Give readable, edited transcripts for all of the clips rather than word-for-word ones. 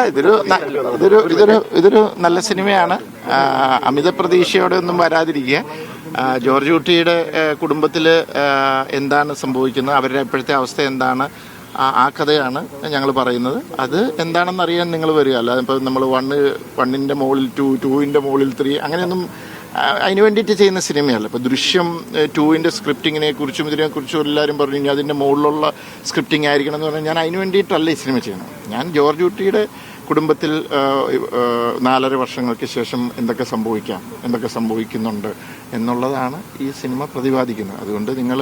ഇതൊരു നല്ല സിനിമയാണ്. അമിത പ്രതീക്ഷയോടെ ഒന്നും വരാതിരിക്കുക. ജോർജ് കുട്ടിയുടെ കുടുംബത്തിൽ എന്താണ് സംഭവിക്കുന്നത്, അവരുടെ ഇപ്പോഴത്തെ അവസ്ഥ എന്താണ്, ആ കഥയാണ് ഞങ്ങൾ പറയുന്നത്. അത് എന്താണെന്ന് അറിയാൻ നിങ്ങൾ വരിക. അല്ലാതെ ഇപ്പോൾ നമ്മൾ വണ്ണിൻ്റെ മുകളിൽ 2, 2ൻ്റെ മുകളിൽ 3 അങ്ങനെയൊന്നും അതിന് വേണ്ടിയിട്ട് ചെയ്യുന്ന സിനിമയല്ല. ഇപ്പോൾ ദൃശ്യം 2ൻ്റെ സ്ക്രിപ്റ്റിങ്ങിനെ കുറിച്ചും ഇതിനെക്കുറിച്ചും എല്ലാവരും പറഞ്ഞു ഇനി അതിൻ്റെ മുകളിലുള്ള സ്ക്രിപ്റ്റിംഗ് ആയിരിക്കണം എന്ന് പറഞ്ഞാൽ ഞാൻ അതിന് വേണ്ടിയിട്ടല്ല ഈ സിനിമ ചെയ്യണം. ഞാൻ ജോർജ് കുട്ടിയുടെ കുടുംബത്തിൽ 4.5 വർഷങ്ങൾക്ക് ശേഷം എന്തൊക്കെ സംഭവിക്കാം, എന്തൊക്കെ സംഭവിക്കുന്നുണ്ട് എന്നുള്ളതാണ് ഈ സിനിമ പ്രതിപാദിക്കുന്നത്. അതുകൊണ്ട് നിങ്ങൾ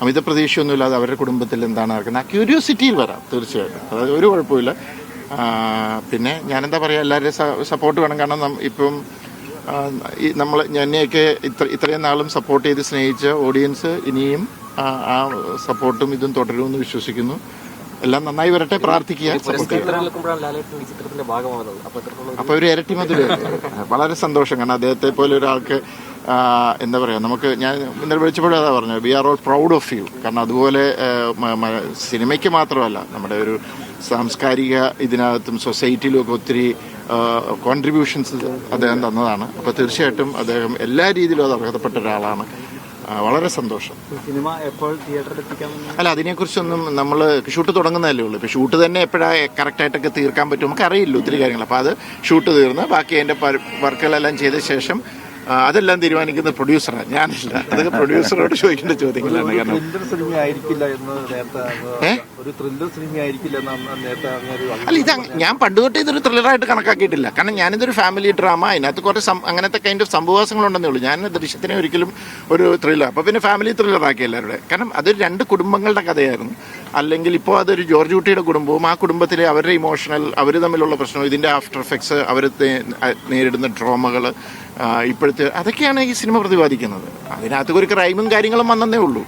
അമിത പ്രതീക്ഷയൊന്നുമില്ലാതെ അവരുടെ കുടുംബത്തിൽ എന്താണ് നടക്കുന്നത് ആ ക്യൂരിയോസിറ്റിയിൽ വരാം തീർച്ചയായിട്ടും. അതായത് ഒരു കുഴപ്പമില്ല. പിന്നെ ഞാനെന്താ പറയുക, എല്ലാവരുടെയും സപ്പോർട്ട് വേണം. കാരണം ഇപ്പം നമ്മൾ എന്നെയൊക്കെ ഇത്രയും നാളും സപ്പോർട്ട് ചെയ്ത് സ്നേഹിച്ച ഓഡിയൻസ് ഇനിയും ആ സപ്പോർട്ടും ഇതും തുടരുമെന്ന് വിശ്വസിക്കുന്നു. എല്ലാം നന്നായി വരട്ടെ, പ്രാർത്ഥിക്കുക. അപ്പോൾ ഒരു ഇരട്ടി മധുരം വളരെ സന്തോഷം. കാരണം അദ്ദേഹത്തെ പോലെ ഒരാൾക്ക് എന്താ പറയുക, നമുക്ക് ഞാൻ ഇന്നലെ വിളിച്ചപ്പോഴും അതാ പറഞ്ഞത്, we are all proud of you. കാരണം അതുപോലെ സിനിമയ്ക്ക് മാത്രമല്ല നമ്മുടെ ഒരു സാംസ്കാരിക ഇതിനകത്തും സൊസൈറ്റിയിലും ഒക്കെ ഒത്തിരി കോൺട്രിബ്യൂഷൻസ് അദ്ദേഹം തന്നതാണ്. അപ്പോൾ തീർച്ചയായിട്ടും അദ്ദേഹം എല്ലാ രീതിയിലും അത് അർഹതപ്പെട്ട ഒരാളാണ്. വളരെ സന്തോഷം. സിനിമ എപ്പോൾ തിയേറ്ററിൽ എത്തിക്കാൻ? അല്ല, അതിനെക്കുറിച്ചൊന്നും നമ്മൾ ഷൂട്ട് തുടങ്ങുന്നതല്ലേ ഉള്ളൂ. ഇപ്പോൾ ഷൂട്ട് തന്നെ എപ്പോഴാണ് കറക്റ്റായിട്ടൊക്കെ തീർക്കാൻ പറ്റും നമുക്ക് അറിയില്ല ഒത്തിരി കാര്യങ്ങൾ. അപ്പോൾ അത് ഷൂട്ട് തീർന്ന് ബാക്കി അതിൻ്റെ വർക്കുകളെല്ലാം ചെയ്ത ശേഷം അതെല്ലാം തീരുമാനിക്കുന്നത് പ്രൊഡ്യൂസറാണ്, ഞാനില്ല. അതൊക്കെ പ്രൊഡ്യൂസറോട് ചോദിക്കേണ്ട ചോദ്യങ്ങളാണ്. കാരണം അല്ല, ഇത് ഞാൻ പണ്ട് തൊട്ട് ഇതൊരു ത്രില്ലറായിട്ട് കണക്കാക്കിയിട്ടില്ല. കാരണം ഞാനിതൊരു ഫാമിലി ഡ്രാമ, അതിനകത്ത് കുറേ അങ്ങനത്തെ കൈൻഡ് ഓഫ് സംഭവവാസങ്ങളുണ്ടെന്നേ ഉള്ളൂ. ഞാൻ ദൃശ്യത്തിനെ ഒരിക്കലും ഒരു ത്രില്ലർ, അപ്പോൾ പിന്നെ ഫാമിലി ത്രില്ലറാക്കി എല്ലാവരുടെ. കാരണം അതൊരു 2 കുടുംബങ്ങളുടെ കഥയായിരുന്നു. അല്ലെങ്കിൽ ഇപ്പോൾ അതൊരു ജോർജ് കുട്ടിയുടെ കുടുംബവും ആ കുടുംബത്തിലെ അവരുടെ ഇമോഷണൽ, അവർ തമ്മിലുള്ള പ്രശ്നവും ഇതിൻ്റെ ആഫ്റ്റർ എഫക്ട്സ്, അവർ നേരിടുന്ന ട്രോമകൾ, ഇപ്പോഴത്തെ അതൊക്കെയാണ് ഈ സിനിമ പ്രതിപാദിക്കുന്നത്. അതിനകത്ത് ഒരു ക്രൈമും കാര്യങ്ങളും വന്നതേ ഉള്ളൂ.